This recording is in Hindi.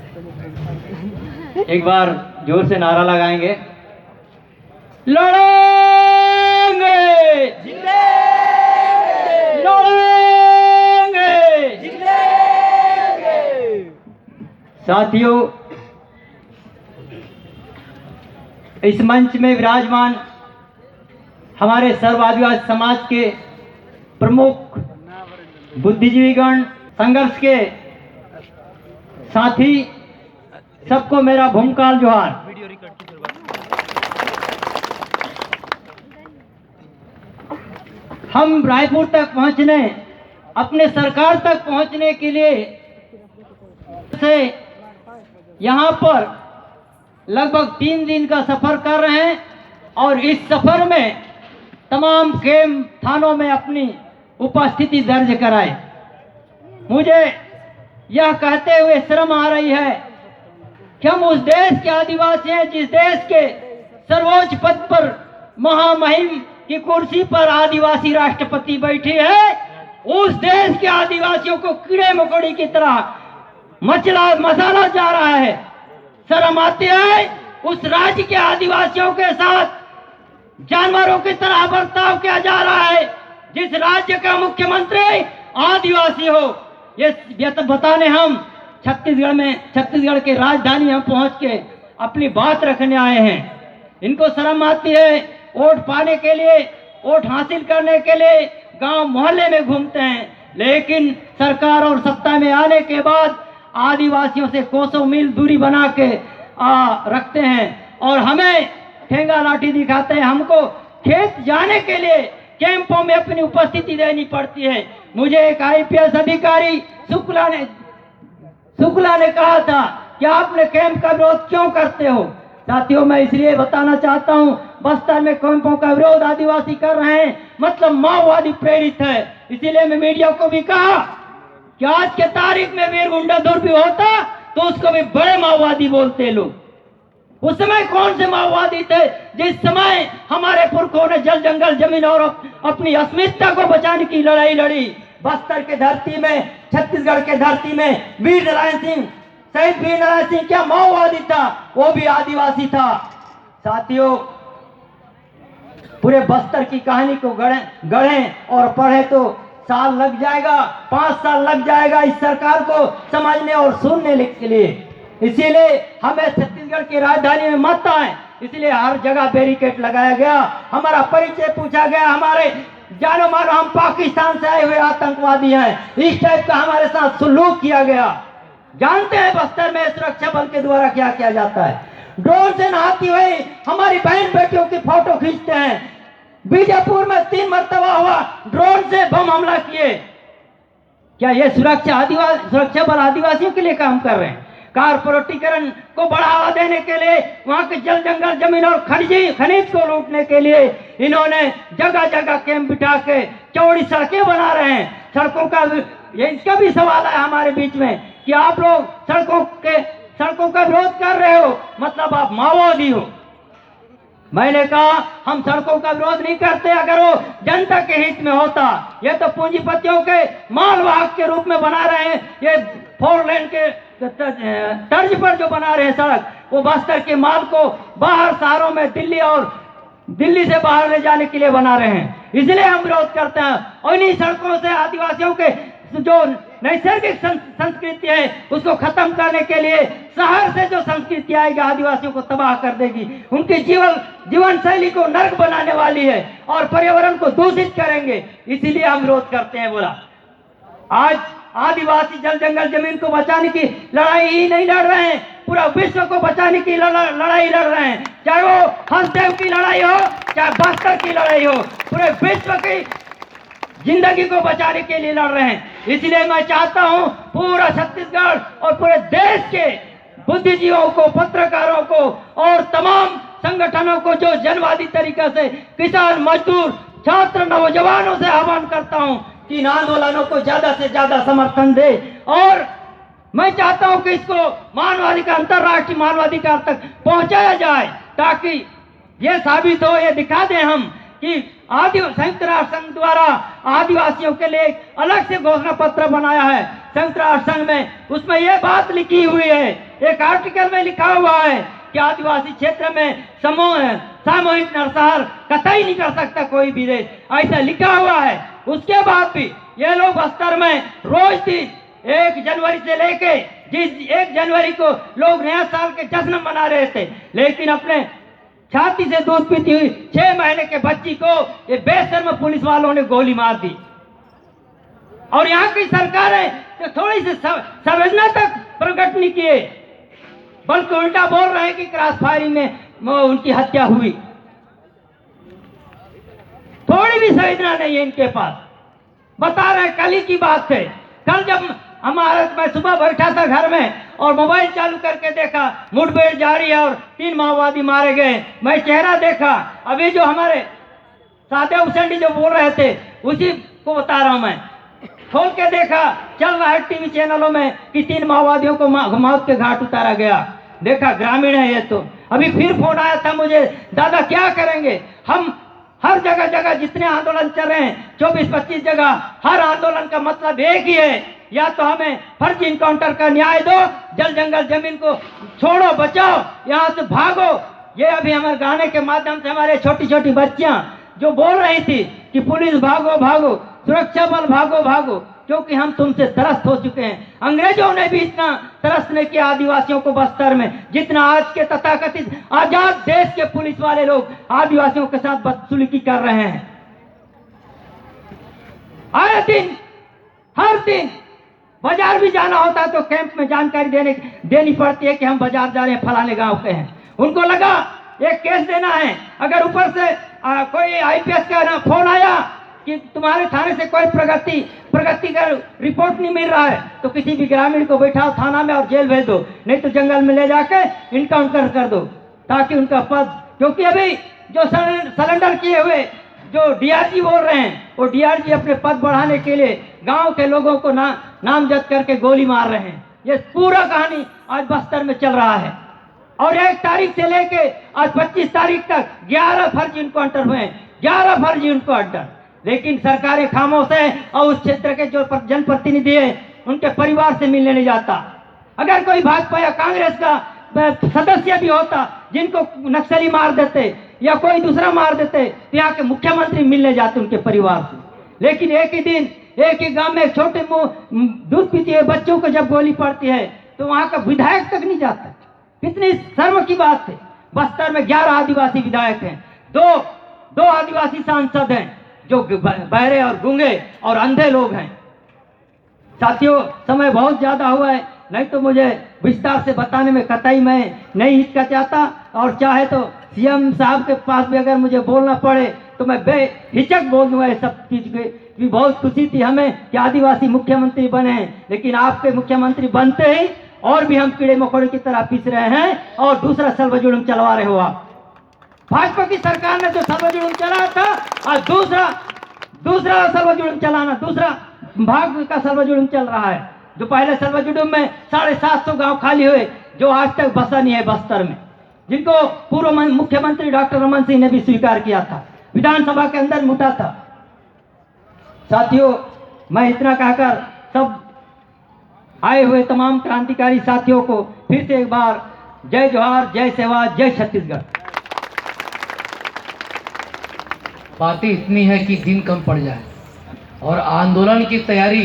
एक बार जोर से नारा लगाएंगे, लड़ेंगे लड़ेंगे। साथियों, इस मंच में विराजमान हमारे सर्व आदिवासी समाज के प्रमुख बुद्धिजीवीगण, संघर्ष के साथी, सबको मेरा भूमकाल जोहार। हम रायपुर तक पहुंचने, अपने सरकार तक पहुंचने के लिए से यहाँ पर लगभग 3 दिन का सफर कर रहे हैं और इस सफर में तमाम कैंप थानों में अपनी उपस्थिति दर्ज कराए। मुझे यह कहते हुए शर्म आ रही है कि हम उस देश के आदिवासी हैं जिस देश के सर्वोच्च पद पर महामहिम की कुर्सी पर आदिवासी राष्ट्रपति बैठी है। उस देश के आदिवासियों को कीड़े मकोड़ी की तरह मसाला जा रहा है। शर्म आती है उस राज्य के आदिवासियों के साथ जानवरों की तरह बर्ताव किया जा रहा है, जिस राज्य का मुख्यमंत्री आदिवासी हो। ये तो बताने हम छत्तीसगढ़ के राजधानी हम पहुंच के अपनी बात रखने आए हैं। इनको शर्म आती है, वोट पाने के लिए, वोट हासिल करने के लिए गांव मोहल्ले में घूमते हैं, लेकिन सरकार और सत्ता में आने के बाद आदिवासियों से कोसों मील दूरी बना के रखते हैं और हमें ठेंगा लाठी दिखाते हैं। हमको खेत जाने के लिए कैंपों में अपनी उपस्थिति देनी पड़ती है। मुझे एक IPS अधिकारी शुक्ला ने कहा था कि आपने कैंप का विरोध क्यों करते हो। साथियों, मैं इसलिए बताना चाहता हूं, बस्तर में कैंपों का विरोध आदिवासी कर रहे हैं, मतलब माओवादी प्रेरित है। इसीलिए मैं मीडिया को भी कहा कि आज के तारीख में वीर गुंडाधुर भी होता तो उसको भी बड़े माओवादी बोलते लोग। उस समय कौन से माओवादी थे जिस समय हमारे पुरखों ने जल जंगल जमीन और अपनी अस्मिता को बचाने की लड़ाई लड़ी। बस्तर के धरती में, छत्तीसगढ़ के धरती में वीर नारायण सिंह, शहीद वीर नारायण सिंह क्या माओवादी था, वो भी आदिवासी था। साथियों, पूरे बस्तर की कहानी को गढ़ें और पढ़े तो साल लग जाएगा, 5 साल लग जाएगा इस सरकार को समझने और सुनने के लिए। इसीलिए हमें छत्तीसगढ़ की राजधानी में मत आए, इसलिए हर जगह बैरिकेड लगाया गया, हमारा परिचय पूछा गया, हमारे जानो मानो हम पाकिस्तान से आए हुए आतंकवादी हैं, इस टाइप का हमारे साथ सुलूक किया गया। जानते हैं बस्तर में सुरक्षा बल के द्वारा क्या किया जाता है। ड्रोन से नहाती हुई हमारी बहन बेटियों की फोटो खींचते हैं। बीजापुर में 3 मरतबा हुआ ड्रोन से बम हमला किए। क्या ये सुरक्षा बल आदिवासियों के लिए काम कर रहे हैं? कारपोरेटीकरण को बढ़ावा देने के लिए, वहां के जल जंगल जमीन और खनिज को लूटने के लिए इन्होंने जगह जगह कैंप बिठा के चौड़ी सड़कें बना रहे हैं। सड़कों का इसका भी सवाल है हमारे बीच में कि आप लोग सड़कों का विरोध कर रहे हो, मतलब आप माओवादी हो। मैंने कहा हम सड़कों का विरोध नहीं करते अगर वो जनता के हित में होता। ये तो पूंजीपतियों के मालवाहक के रूप में बना रहे हैं। ये 4 लेन के तर्ज पर जो बना रहे हैं सड़क, वो बस्तर के माल को बाहर शहरों में दिल्ली से बाहर ले जाने के लिए बना रहे हैं। इसलिए हम विरोध करते हैं। और इन्हीं सड़कों से आदिवासियों के जो नैसर्गिक संस्कृति है उसको खत्म करने के लिए शहर से जो संस्कृति आएगी आदिवासियों को तबाह कर देगी, उनकी जीवन शैली को नर्क बनाने वाली है और पर्यावरण को दूषित करेंगे। इसीलिए हम विरोध करते हैं। बोला आज आदिवासी जल जंगल जमीन को बचाने की लड़ाई ही नहीं लड़ रहे हैं, पूरा विश्व को बचाने की लड़ाई लड़ रहे हैं। चाहे वो हंसदेव की लड़ाई हो, चाहे बस्तर की लड़ाई हो, पूरे विश्व की जिंदगी को बचाने के लिए लड़ रहे हैं। इसलिए मैं चाहता हूं पूरा छत्तीसगढ़ और पूरे देश के बुद्धिजीवियों को, पत्रकारों को और तमाम संगठनों को जो जनवादी तरीके से किसान, मजदूर, छात्र, नौजवानों से आह्वान करता हूं कि इन आंदोलनों को ज्यादा से ज्यादा समर्थन दे। और मैं चाहता हूं कि इसको मानवाधिकार, अंतर्राष्ट्रीय मानवाधिकार तक पहुंचाया जाए, ताकि ये साबित हो, ये दिखा दें हम कि संयुक्त राष्ट्र संघ द्वारा आदिवासियों के लिए अलग से घोषणा पत्र बनाया है संयुक्त राष्ट्र संघ में, उसमें यह बात लिखी हुई है, एक आर्टिकल में लिखा हुआ है कि आदिवासी क्षेत्र में सामूहिक नरसंहार कतई नहीं कर सकता कोई भी देश, ऐसा लिखा हुआ है। उसके बाद भी ये लोग बस्तर में रोज दिन 1 जनवरी से लेके जिस 1 जनवरी को लोग नया साल के जश्न मना रहे थे, लेकिन अपने छाती से दूध पीती हुई 6 महीने के बच्ची को ये बेशर्म पुलिस वालों ने गोली मार दी। और यहाँ की सरकारें तो थोड़ी सी संवेदना तक प्रकट नहीं किए, बल्कि उल्टा बोल रहे हैं कि क्रॉस फायरिंग में उनकी हत्या हुई। थोड़ी भी संवेदना नहीं है इनके पास। बता रहे हैं, कल ही की बात है, कल जब मैं सुबह बैठा था घर में और मोबाइल चालू करके देखा मुठभेड़ जारी है और 3 माओवादी मारे गए। मैं चेहरा देखा, अभी जो हमारे सादे उसेंडी जो बोल रहे थे उसी को बता रहा हूं। मैं खोल के देखा, चल रहा है टीवी चैनलों में कि 3 माओवादियों को मौत के घाट उतारा गया। देखा ग्रामीण है ये तो। अभी फिर फोन आया था मुझे, दादा क्या करेंगे, हम हर जगह जगह जितने आंदोलन चल रहे हैं 24-25 जगह, हर आंदोलन का मतलब एक ही है, या तो हमें फर्जी इनकाउंटर का न्याय दो, जल जंगल जमीन को छोड़ो, बचाओ, यहाँ से भागो। ये अभी हमारे गाने के माध्यम से हमारे छोटी छोटी बच्चियां जो बोल रही थी कि पुलिस भागो भागो, सुरक्षा बल भागो भागो, क्योंकि हम तुमसे त्रस्त हो चुके हैं। अंग्रेजों ने भी इतना त्रस्त नहीं किया आदिवासियों को बस्तर में, जितना आज के तथाकथित आजाद देश के पुलिस वाले लोग आदिवासियों के साथ बदसलूकी कर रहे हैं। आए दिन हर दिन बाजार भी जाना होता है तो कैंप में जानकारी देनी पड़ती है कि हम बाजार जा रहे हैं, फलाने गांव के हैं। उनको लगा एक केस देना है, अगर ऊपर से कोई आईपीएस का ना फोन आया कि तुम्हारे थाने से कोई प्रगति का रिपोर्ट नहीं मिल रहा है, तो किसी भी ग्रामीण को बैठाओ थाना में और जेल भेज दो, नहीं तो जंगल में ले जाके इनकाउंटर कर दो, ताकि उनका पद, क्योंकि अभी जो सरेंडर किए हुए जो डीआरजी बोल रहे हैं, वो डीआरजी अपने पद बढ़ाने के लिए गांव के लोगों को नामजद करके गोली मार रहे हैं। ये पूरा कहानी आज बस्तर में चल रहा है। और 1 तारीख से लेके आज 25 तारीख तक 11 फर्जी इनकाउंटर हुए, 11 फर्जी इनकाउंटर। लेकिन सरकारें खामोश है और उस क्षेत्र के जो जनप्रतिनिधि है उनके परिवार से मिलने नहीं जाता। अगर कोई भाजपा या कांग्रेस का सदस्य भी होता जिनको नक्सली मार देते या कोई दूसरा मार देते, तो यहाँ के मुख्यमंत्री मिलने जाते उनके परिवार से। लेकिन एक ही दिन एक ही गांव में छोटे दूध पीते हुए बच्चों को जब गोली पड़ती है तो वहां का विधायक तक नहीं जाता। कितनी शर्म की बात है। बस्तर में 11 आदिवासी विधायक हैं, दो आदिवासी सांसद हैं जो बहरे और गूंगे और अंधे लोग हैं। साथियों, समय बहुत ज्यादा हुआ है, नहीं तो मुझे विस्तार से बताने में कतई मैं नहीं हिचकिचाता, और चाहे तो सीएम साहब के पास भी अगर मुझे बोलना पड़े तो मैं बेहिचक बोल दूंगा। ये सब चीज की बहुत खुशी थी हमें कि आदिवासी मुख्यमंत्री बने हैं, लेकिन आपके मुख्यमंत्री बनते ही और भी हम कीड़े मकोड़े की तरह पीस रहे हैं और दूसरा सर्वजुलूम चलवा रहे हो आप। भाजपा की सरकार ने जो सर्वजुलूम चलाया था, आज दूसरा सर्वजुलूम चलाना, दूसरा भाग का सर्वजुलूम चल रहा है। जो पहले सर्वजुलूम में 750 गांव खाली हुए, जो आज तक बसा नहीं है बस्तर में, जिनको पूर्व मुख्यमंत्री डॉक्टर रमन सिंह ने भी स्वीकार किया था, विधानसभा के अंदर मुद्दा था। साथियों, मैं इतना कहकर सब आए हुए तमाम क्रांतिकारी साथियों को फिर से एक बार जय जोहार, जय सेवा, जय छत्तीसगढ़। बातें इतनी है कि दिन कम पड़ जाए और आंदोलन की तैयारी